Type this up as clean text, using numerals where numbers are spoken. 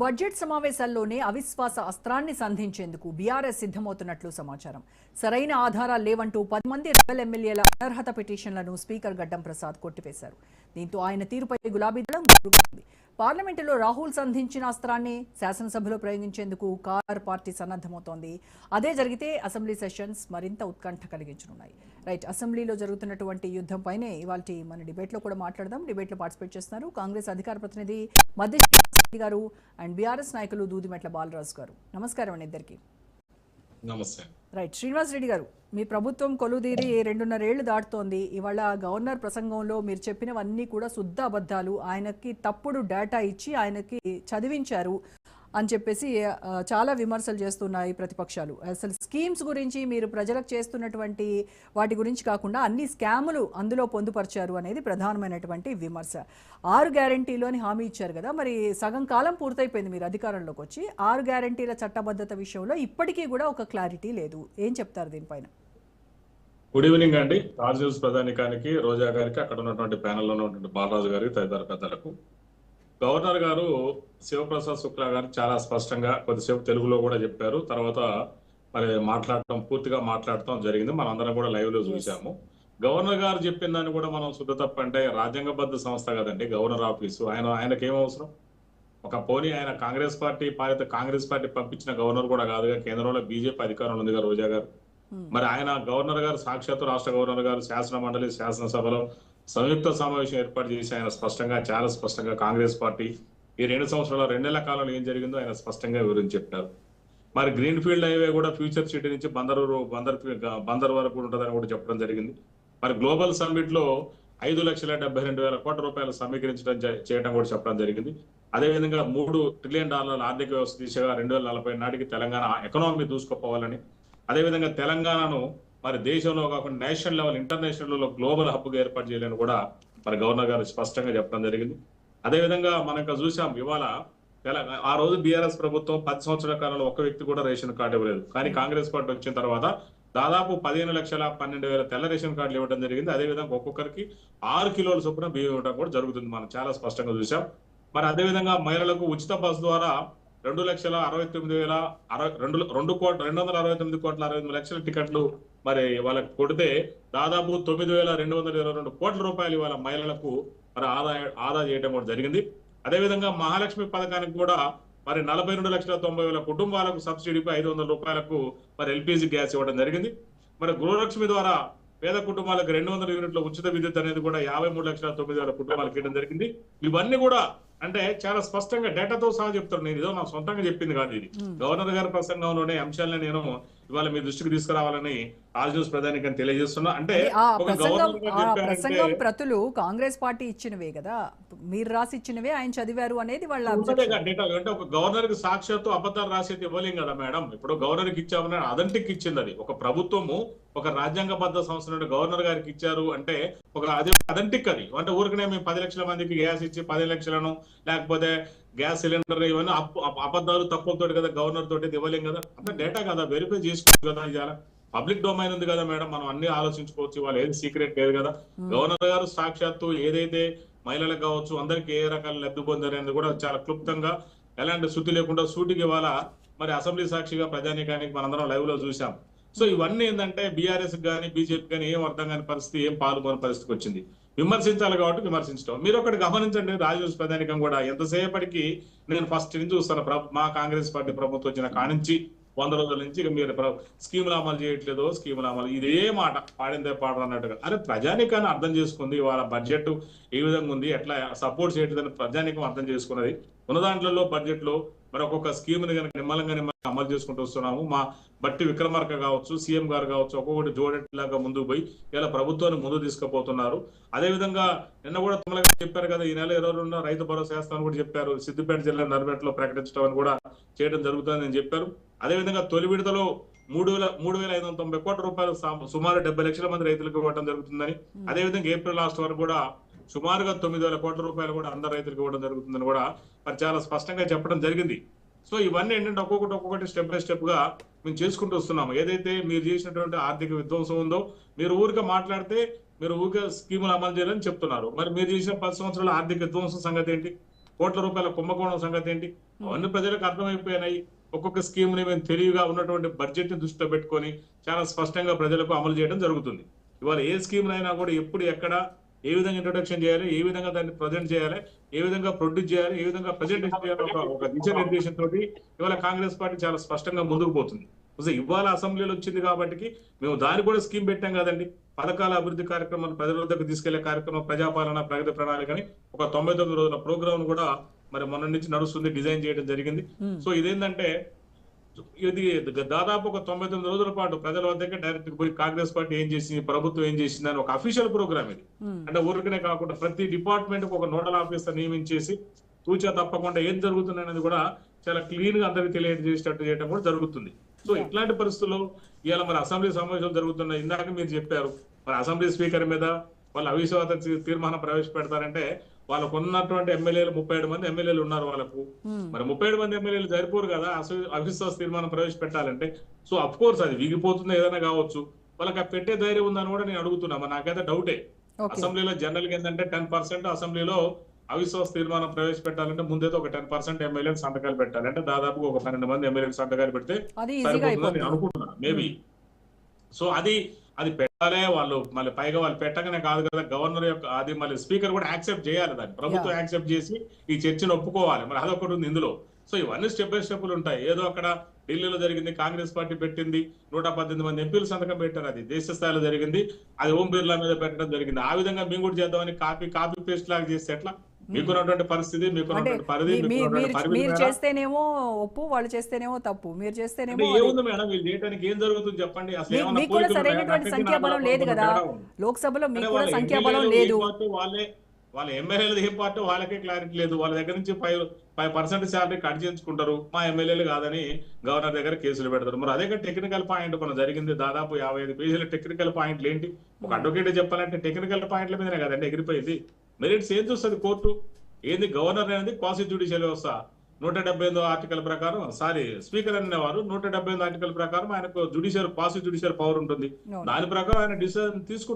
Budget సమావేశాల్లోనే అవిశ్వాస అస్త్రాన్ని సంధించేందుకు BRS సిద్ధమవుతున్నట్లు సమాచారం. సరైన ఆధారాలు లేవంటూ 10 మంది రెబెల్ ఎమ్మెల్యేల అనర్హత పిటిషన్లను స్పీకర్ గడ్డం ప్రసాద్ కొట్టివేశారు. దీంతో ఆయన తీరుపై గులాబీ దళం గురుకుంది. పార్లమెంటులో రాహుల్ సంధించిన అస్త్రాన్ని శాసనసభలో ప్రయోగించేందుకు కార్ పార్టీ సన్నద్ధమవుతోంది. అదే జరిగితే అసెంబ్లీ సెషన్స్ మరింత ఉత్కంఠ కలిగించనున్నాయి. రైట్, అసెంబ్లీలో జరుగుతున్నటువంటి యుద్ధంపైనే ఇవాళ మన డిబేట్లో కూడా మాట్లాడదాం. డిబేట్లో పార్టిసిపేట్ చేస్తున్నారు కాంగ్రెస్ అధికార ప్రతినిధి మధ్య గారు అండ్ బీఆర్ఎస్ నాయకులు దూదిమెట్ల బాలరాజు గారు. నమస్కారం అండి ఇద్దరికి. నమస్తే. రైట్, శ్రీనివాస్ రెడ్డి గారు, మీ ప్రభుత్వం కొలుదీరి 2.5 ఏళ్లు దాటుతోంది. ఇవాళ గవర్నర్ ప్రసంగంలో మీరు చెప్పినవన్నీ కూడా శుద్ధ అబద్ధాలు, ఆయనకి తప్పుడు డేటా ఇచ్చి ఆయనకి చదివించారు అని చెప్పేసి చాలా విమర్శలు చేస్తున్నాయి ప్రతిపక్షాలు. అసలు స్కీమ్స్ గురించి మీరు ప్రజలకు చేస్తున్నటువంటి వాటి గురించి కాకుండా అన్ని స్కాములు అందులో పొందుపరిచారు అనేది ప్రధానమైనటువంటి విమర్శ. 6 గ్యారంటీలు అని హామీ ఇచ్చారు కదా, మరి సగం కాలం పూర్తయిపోయింది మీరు అధికారంలోకి వచ్చి. 6 గ్యారంటీల చట్టబద్ధత విషయంలో ఇప్పటికీ కూడా ఒక క్లారిటీ లేదు. ఏం చెప్తారు దీనిపైన? గుడ్ ఈవినింగ్ అండి. న్యూస్ ప్రధానికానికి, రోజా గారికి, అక్కడ ఉన్నటువంటి ప్యానెల్లో ఉన్నటువంటి బాలరాజు గారికి, తదితర పెద్దలకు. గవర్నర్ గారు శివప్రసాద్ శుక్లా గారు చాలా స్పష్టంగా కొద్దిసేపు తెలుగులో కూడా చెప్పారు. తర్వాత మరి పూర్తిగా మాట్లాడటం జరిగింది. మనం అందరం కూడా లైవ్ లో చూసాము. గవర్నర్ గారు చెప్పిన దాన్ని కూడా మనం శుద్ధ తప్పు అంటే, రాజ్యాంగబద్ధ సంస్థ కదండి గవర్నర్ ఆఫీసు. ఆయనకి ఏం అవసరం? ఒక పోనీ ఆయన కాంగ్రెస్ పార్టీ పంపించిన గవర్నర్ కూడా కాదుగా, కేంద్రంలో బీజేపీ అధికారంలో ఉందిగా రోజా గారు. మరి ఆయన గవర్నర్ గారు సాక్షాత్తు రాష్ట్ర గవర్నర్ గారు శాసన మండలి శాసనసభలో సంయుక్త సమావేశం ఏర్పాటు చేసి ఆయన చాలా స్పష్టంగా కాంగ్రెస్ పార్టీ ఈ 2 సంవత్సరాల 2 నెలల కాలంలో ఏం జరిగిందో ఆయన స్పష్టంగా వివరించి చెప్పారు. మరి గ్రీన్ ఫీల్డ్ హైవే కూడా ఫ్యూచర్ సిటీ నుంచి బందర్ వరకు ఉంటుందని కూడా చెప్పడం జరిగింది. మరి గ్లోబల్ సమ్మిట్ లో 5,72,000 కోట్ల రూపాయలు సమీకరించడం చేయడం కూడా చెప్పడం జరిగింది. అదేవిధంగా $3 ట్రిలియన్ ఆర్థిక వ్యవస్థ దిశగా 2040 నాటికి తెలంగాణ ఎకనామీ దూసుకుపోవాలని, అదేవిధంగా తెలంగాణను మరి దేశంలో కాకుండా నేషనల్ లెవెల్, ఇంటర్నేషనల్ లో గ్లోబల్ హబ్ గా ఏర్పాటు చేయాలని కూడా మరి గవర్నర్ గారు స్పష్టంగా చెప్పడం జరిగింది. అదేవిధంగా మనం చూసాం ఇవాళ ఆ రోజు బీఆర్ఎస్ ప్రభుత్వం 10 సంవత్సరాల కాలంలో ఒక్క వ్యక్తి కూడా రేషన్ కార్డు ఇవ్వలేదు. కానీ కాంగ్రెస్ పార్టీ వచ్చిన తర్వాత దాదాపు 15,12,000 తెల్ల రేషన్ కార్డులు ఇవ్వడం జరిగింది. అదేవిధంగా ఒక్కొక్కరికి 6 కిలోల చొప్పున బియ్యం ఇవ్వడం కూడా జరుగుతుంది. మనం చాలా స్పష్టంగా చూసాం. మరి అదేవిధంగా మహిళలకు ఉచిత బస్సు ద్వారా 2,69,269,60 టికెట్లు మరి వాళ్ళకి కొడితే దాదాపు 9,222 కోట్ల రూపాయలు ఇవాళ మహిళలకు మరి ఆదా చేయడం కూడా జరిగింది. అదేవిధంగా మహాలక్ష్మి పథకానికి కూడా మరి 42,90,000 కుటుంబాలకు సబ్సిడీపై 500 రూపాయలకు మరి ఎల్పీజీ గ్యాస్ ఇవ్వడం జరిగింది. మరి గృహలక్ష్మి ద్వారా పేద కుటుంబాలకు 200 యూనిట్ల ఉచిత విద్యుత్ అనేది కూడా 53,09,000 కుటుంబాలకు ఇవ్వడం జరిగింది. ఇవన్నీ కూడా అంటే చాలా స్పష్టంగా డేటాతో సహా చెప్తారు. నేను ఏదో నా సొంతంగా చెప్పింది కాదు, ఇది గవర్నర్ గారి ప్రసంగంలోనే అంశాలను నేను ఇవాళ మీ దృష్టికి తీసుకురావాలని న్యూస్ ప్రధానికి తెలియజేస్తున్నా. అంటే ప్రసంగం ప్రతులు కాంగ్రెస్ పార్టీ ఇచ్చినవే కదా, మీరు రాసి ఇచ్చినవే ఆయన చదివారు అనేది వాళ్ళ అంటే ఒక గవర్నర్ కి సాక్షాత్తు అబద్ధాలు రాసేది ఇవ్వలేం కదా మేడం. ఇప్పుడు గవర్నర్ కి ఇచ్చామని అదంటికి ఇచ్చింది. అది ఒక ప్రభుత్వము ఒక రాజ్యాంగబద్ధ సంస్థ నుండి గవర్నర్ గారికి ఇచ్చారు అంటే ఒక అదంటిక్. అది అంటే ఊరికనే మేము 10 లక్షల మందికి గ్యాస్ ఇచ్చి 10 లక్షలను లేకపోతే గ్యాస్ సిలిండర్ ఇవన్నీ అబద్ధాలు తప్పులతో కదా గవర్నర్ తోటి ఇవ్వలేం కదా. అంటే డేటా కదా, వెరిఫై చేసుకోవచ్చు కదా. ఇవాళ పబ్లిక్ డొమైన్ ఉంది కదా మేడం, మనం అన్ని ఆలోచించుకోవచ్చు. ఇవాళ ఏది సీక్రెట్ లేదు కదా. గవర్నర్ గారు సాక్షాత్తు ఏదైతే మహిళలకు కావచ్చు అందరికి ఏ రకాల లబ్ధి పొందారు అనేది కూడా చాలా క్లుప్తంగా ఎలాంటి శృతి లేకుండా సూటికి ఇవాళ మరి అసెంబ్లీ సాక్షిగా ప్రజానీకానికి మనందరం లైవ్ లో చూసాం. సో ఇవన్నీ ఏంటంటే బీఆర్ఎస్ కానీ బీజేపీ కానీ ఏం అర్థం కాని పరిస్థితి, ఏం పాల్గొని పరిస్థితికి వచ్చింది. విమర్శించాలి కాబట్టి విమర్శించడం. మీరు ఒకటి గమనించండి, రాజ్యసభ ప్రధానికం కూడా ఎంతసేపటికి నేను ఫస్ట్ నుంచి చూస్తాను, మా కాంగ్రెస్ పార్టీ ప్రభుత్వం వచ్చిన కానించి 100 రోజుల నుంచి మీరు స్కీములు అమలు చేయట్లేదు, స్కీములు అమలు, ఇదే మాట పాడిందే పాడరు అన్నట్టుగా. అరే ప్రజానికాన్ని అర్థం చేసుకుంది, వాళ్ళ బడ్జెట్ ఏ విధంగా ఉంది, ఎట్లా సపోర్ట్ చేయట్లేదని ప్రజానికం అర్థం చేసుకున్నది. ఉన్న దాంట్లో బడ్జెట్ లో మరి ఒక్కొక్క స్కీమ్ని కనుక నిమ్మలంగా అమలు చేసుకుంటూ వస్తున్నాము. మా బట్టి విక్రమార్క కావచ్చు, సీఎం గారు కావచ్చు, ఒక్కొక్కటి జోడెట్లాగా ముందుకు పోయి ఇలా ప్రభుత్వాన్ని ముందు తీసుకుపోతున్నారు. అదేవిధంగా నిన్న కూడా తమలగా చెప్పారు కదా, ఈ నెల 22న రైతు భరోసా వేస్తామని కూడా చెప్పారు. సిద్దిపేట జిల్లా నర్మేటలో ప్రకటించడం అని కూడా చేయడం జరుగుతుందని చెప్పారు. అదేవిధంగా తొలి విడతలో 3,590 కోట్ల రూపాయలు సుమారు 70 లక్షల మంది రైతులకు ఇవ్వడం జరుగుతుందని, అదేవిధంగా ఏప్రిల్ లాస్ట్ వరకు కూడా సుమారుగా 9,000 కోట్ల రూపాయలు కూడా అందరు రైతులకు ఇవ్వడం జరుగుతుందని కూడా మరి చాలా స్పష్టంగా చెప్పడం జరిగింది. సో ఇవన్నీ ఏంటంటే ఒక్కొక్కటి స్టెప్ బై స్టెప్ గా మేము చేసుకుంటూ వస్తున్నాము. ఏదైతే మీరు చేసినటువంటి ఆర్థిక విధ్వంసం ఉందో, మీరు ఊరికే మాట్లాడితే మీరు ఊరికే స్కీములు అమలు చేయాలని చెప్తున్నారు. మరి మీరు చేసిన 10 సంవత్సరాల ఆర్థిక విధ్వంసం సంగతి ఏంటి? కోట్ల రూపాయల కుంభకోణం సంగతి ఏంటి, అవన్నీ ప్రజలకు అర్థమైపోయినాయి. ఒక్కొక్క స్కీమ్ ని మేము తెలివిగా ఉన్నటువంటి బడ్జెట్ ని దృష్టిలో పెట్టుకొని చాలా స్పష్టంగా ప్రజలకు అమలు చేయడం జరుగుతుంది. ఇవాళ ఏ స్కీమ్ అయినా కూడా ఎప్పుడు ఎక్కడ ఏ విధంగా ఇంట్రొడక్షన్ చేయాలి, ఏ విధంగా దాన్ని ప్రజెంట్ చేయాలి, ఏ విధంగా ప్రొడ్యూస్ చేయాలి, ఏ విధంగా ప్రజెంటేషన్ చేయాలి, ఒక దిశానిర్దేశం తోటి ఇవాళ కాంగ్రెస్ పార్టీ చాలా స్పష్టంగా ముందుకు పోతుంది. ఇవాళ అసెంబ్లీలో వచ్చింది కాబట్టి మేము దాని కూడా స్కీమ్ పెట్టాం కదండి. పథకాల అభివృద్ధి కార్యక్రమాలు ప్రజల వద్దకు తీసుకెళ్లే కార్యక్రమం, ప్రజాపాలన ప్రగతి ప్రణాళికని ఒక 99 రోజుల ప్రోగ్రామ్ కూడా మరి మొన్న నుంచి నడుస్తుంది, డిజైన్ చేయడం జరిగింది. సో ఇదేంటంటే ఇది దాదాపు ఒక 99 రోజుల పాటు ప్రజల వద్దకే డైరెక్ట్ పోయి కాంగ్రెస్ పార్టీ ఏం చేసింది, ప్రభుత్వం ఏం చేసింది అని ఒక అఫీషియల్ ప్రోగ్రామ్ ఇది. అంటే ఊరికనే కాకుండా ప్రతి డిపార్ట్మెంట్ కు ఒక నోడల్ ఆఫీసర్ నియమించేసి తూచా తప్పకుండా ఏం జరుగుతుంది అనేది కూడా చాలా క్లీన్ గా అందరికి తెలియజేసేటట్టు చేయడం కూడా జరుగుతుంది. సో ఇట్లాంటి పరిస్థితుల్లో ఇవాళ మన అసెంబ్లీ సమావేశాలు జరుగుతున్నాయి. ఇందాక మీరు చెప్పారు మరి అసెంబ్లీ స్పీకర్ మీద వాళ్ళు అవిశ్వాస తీర్మానం ప్రవేశపెడతారంటే వాళ్ళకు ఉన్నటువంటి ఎమ్మెల్యేలు 37 మంది ఎమ్మెల్యేలు ఉన్నారు వాళ్ళకు. మరి 37 మంది ఎమ్మెల్యేలు సరిపోరు కదా అవిశ్వాస తీర్మానం ప్రవేశపెట్టాలంటే. సో అఫ్ కోర్స్ అది వీగిపోతుంది ఏదైనా కావచ్చు, వాళ్ళకి ఆ పెట్టే ధైర్యం ఉందని కూడా నేను అడుగుతున్నా. మరి నాకైతే డౌటే. అసెంబ్లీలో జనరల్ గా ఏంటంటే 10% అసెంబ్లీలో అవిశ్వాస తీర్మానం ప్రవేశపెట్టాలంటే ముందైతే ఒక 10% ఎమ్మెల్యేలు సంతకాలు పెట్టాలి. అంటే దాదాపు ఒక 12 మంది ఎమ్మెల్యేలు సంతకాలు పెడితే సరిపోతుందని నేను అనుకుంటున్నాను మేబీ. సో అది పెట్టాలే వాళ్ళు. మళ్ళీ పైగా వాళ్ళు పెట్టగానే కాదు కదా, గవర్నర్ యొక్క అది మళ్ళీ స్పీకర్ కూడా యాక్సెప్ట్ చేయాలి, దాన్ని ప్రభుత్వం యాక్సెప్ట్ చేసి ఈ చర్చను ఒప్పుకోవాలి. మరి అదొకటి ఉంది ఇందులో. సో ఇవన్నీ స్టెప్ బై స్టెప్లు ఉంటాయి. ఏదో అక్కడ ఢిల్లీలో జరిగింది, కాంగ్రెస్ పార్టీ పెట్టింది, 118 మంది ఎంపీలు సంతకం పెట్టారు, అది దేశ స్థాయిలో జరిగింది, అది ఓం బిర్లా మీద పెట్టడం జరిగింది. ఆ విధంగా మేము కూడా చేద్దామని కాపీ పేస్ట్ లాగా చేస్తే ఎట్లా? మీకున్నటువంటి పరిస్థితి, మీకున్నటువంటి పరిధి, మీరు చేస్తేనేమో ఒప్పు, వాళ్ళు చేస్తేనేమో తప్పు, మీరు చేస్తేనేమో ఏముంది మేడం? వీళ్ళు చేయడానికి ఏం జరుగుతుంది చెప్పండి? అసలు మీకు కూడా సరైనటువంటి సంఖ్యాబలం లేదు కదా లోక్సభలో, మీకు కూడా సంఖ్యాబలం లేదు. వాళ్ళ ఎమ్మెల్యేలు ఏ పార్టీ వాళ్ళకే క్లారిటీ లేదు. వాళ్ళ దగ్గర నుంచి 5% శాలరీ కట్ చేయించుకుంటారు, మా ఎమ్మెల్యేలు కాదని గవర్నర్ దగ్గర కేసులు పెడతారు. మరి అదే టెక్నికల్ పాయింట్ మన జరిగింది. దాదాపు 55 పేజీల టెక్నికల్ పాయింట్లు ఏంటి? ఒక అడ్వకేట్ చెప్పాలంటే టెక్నికల్ పాయింట్ల మీదనే కదండి ఎగిరిపోయింది. మెరిట్స్ ఏం చూస్తుంది కోర్టు? ఏంది గవర్నర్ అనేది క్వాసి జ్యుడిషియల్ వ్యవస్థ. 178 ఆర్టికల్ ప్రకారం స్పీకర్ అనేవారు 178 ఆర్టికల్ ప్రకారం ఆయనకు క్వాసి జ్యుడిషియల్ పవర్ ఉంటుంది. దాని ప్రకారం ఆయన డిసిజన్ తీసుకుంటారు.